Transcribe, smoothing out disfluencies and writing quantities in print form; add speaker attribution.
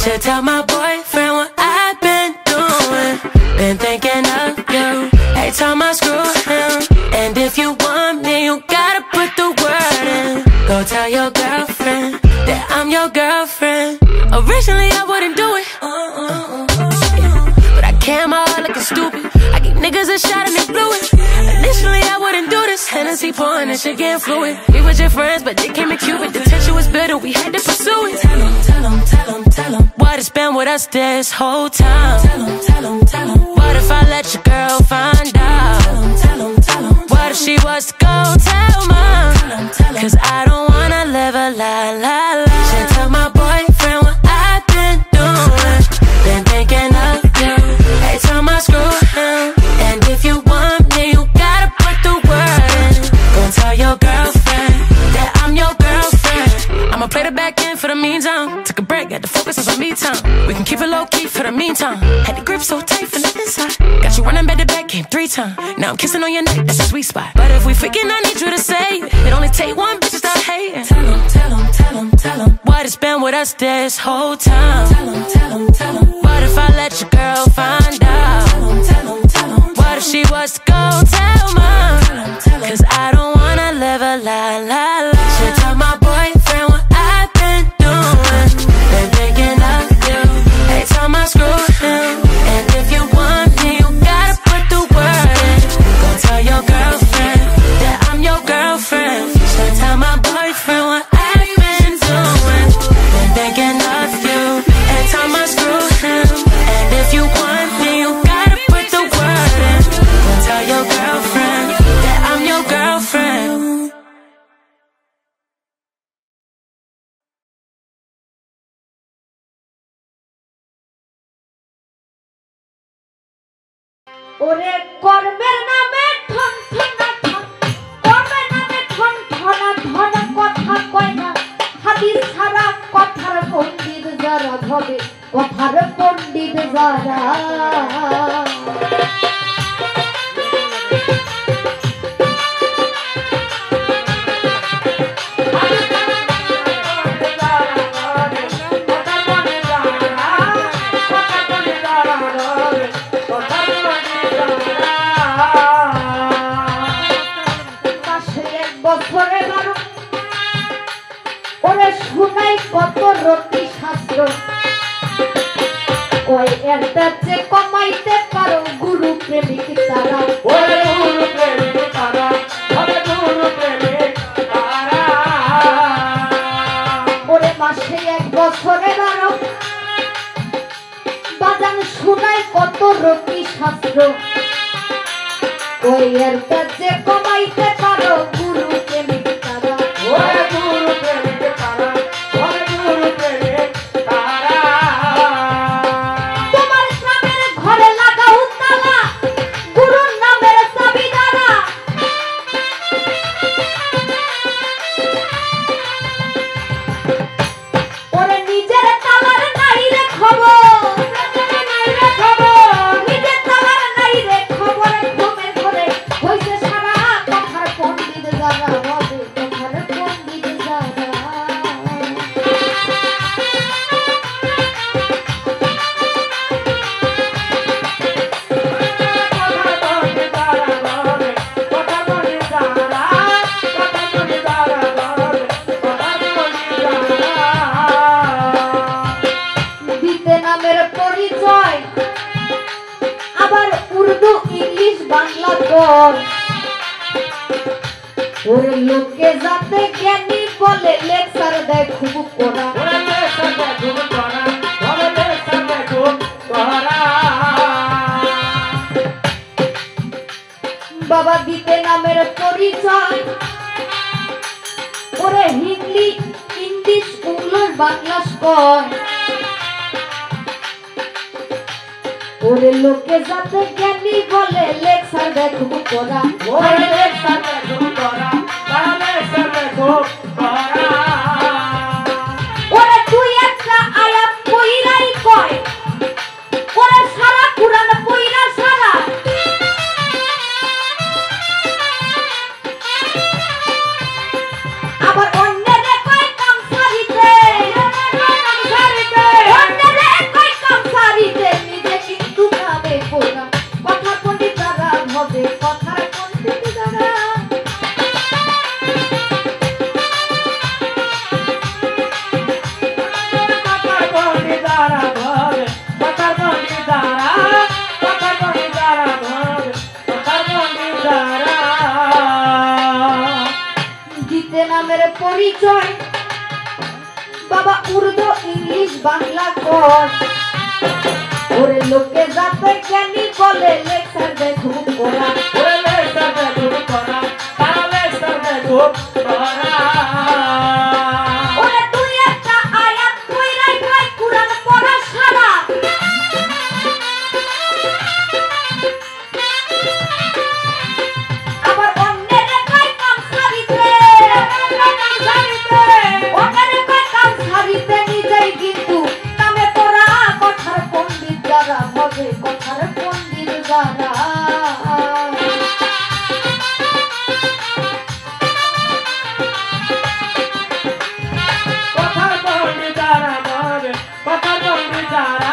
Speaker 1: should tell my boyfriend what I've been doing. Been thinking of you every time I screw him. And if you want me, you gotta put the word in. Go tell your girlfriend that I'm your girlfriend. Originally I wouldn't do it, but I came out looking stupid. I give niggas a shot and they blew it. Initially I wouldn't do this. Hennessy pouring and shit getting fluid. We was your friends, but they came in Cuban. The tension was bitter, we had to pursue it. Tell him, tell him, tell him, tell him what it's been with us this whole time. Tell him, tell him, tell him. What if I let your girl find out? Tell him, tell him, tell him. What if she was to go tell mom? Cause I don't wanna live a lie, lie, lie. Should tell my boyfriend what I've been doing. Been thinking of you every time I screw him. And if you want me, you gotta put the word in. Go tell your girlfriend that I'm your girlfriend. I'ma play the back end for the meantime. Took a break, had to focus on some me time. We can keep it low key for the meantime. Had the grip so tight from the inside. Got you running back to back, came 3 times. Now I'm kissing on your neck, that's a sweet spot. But if we freaking, I need you to say it. It only take one bitch to start hating. Tell him, tell him, tell him, tell him what it's been with us this whole time. Tell him, tell him, tell him. What if I let your girl find out? Tell him, tell him, tell him. What if she was to go tell mom? Cause I don't wanna live a lie, lie, lie. Should tell my boyfriend what I've been doing. Been thinking of you every time I screw him. And if you want me, you gotta put the word in. Go tell your girlfriend that I'm your girlfriend. Should tell my boyfriend what I've been doing. Been thinking of you every time I screw him. And if you want me, you gotta put the word in. Go tell your girlfriend that I'm your girlfriend.
Speaker 2: ওরে কর্মের নামে ঠন ঠনা ঠন, কর্মের নামে ঠন ঠনা ঠন, কথা কয় না হাদিস ছাড়া। কথার পণ্ডিত যারা হবে, কথার পণ্ডিত যারা। ওরে শুনাই কত রটি শাস্ত্র, ওই একটা যে কমাইতে পারো গুরু প্রেমিক তারা। ওরে গুরু প্রেমিক তারা, ওরে গুরু প্রেমিক তারা। ওরে মাসে 1 বছরে 12 বাজান শুনাই কত রটি শাস্ত্র, ওই একটা যে কমাইতে পারো গুরু প্রেমিক তারা। ওরে গুরু প্রেমিক তারা, ওরে গুরু প্রেমিক তারা। তোমার নামের ঘরে লাগাও তালা, গুরুর নামের চাবি দ্বারা। ওরে নিজের তালার নাই রে খবর, নিজের তালার নাই রে খবর। ঘুমের ঘরে হইছে সারা, কথার পণ্ডিত যারা হবে, কথার পণ্ডিত যারা। দিতে নামের পরিচয়, আবার উর্দু ইংলিশ বাংলা পড়। ওরে লোকে যাতে জ্ঞানী বলে, লেকচার দেয় খুব কড়া। বাবা দিতে নামের পরিচয়, ওরে হিন্দি ইংলিশ উংলোর বাংলা কয়। ওরে লোকে যাতে জ্ঞানী বলে, লেকচার দেয় খুব কড়া। ওরে লেকচার দেয় খুব কড়া, লেকচার দেয় খুব কড়া। ওরে তুই একটা আয়াত পইরাই কয়, ওরে সারা কুরআন পইরা সারা। আবার অন্যের কয় কাম সারিতে, অন্যের পরিচয় বাবা উর্দু ইংলিশ বাংলা কর ওরে লোকে যাতে জ্ঞানী বলে লেকচার দেয় খুব করা
Speaker 3: ওরে লেকচার দেয় খুব করা তারা লেকচার দেয় খুব করা
Speaker 2: ওরে তুই একটা আয়াত কইরাই ভাই কুরআন পড়া সারা আবার অন্যের কই কাম সারিতে অন্যের কই কাম সারিতে নিজেই কিন্তু নামে পড়া কথার পণ্ডিত যারা হবে কথার পণ্ডিত যারা
Speaker 3: কথার পণ্ডিত যারা হবে কথার পণ্ডিত যারা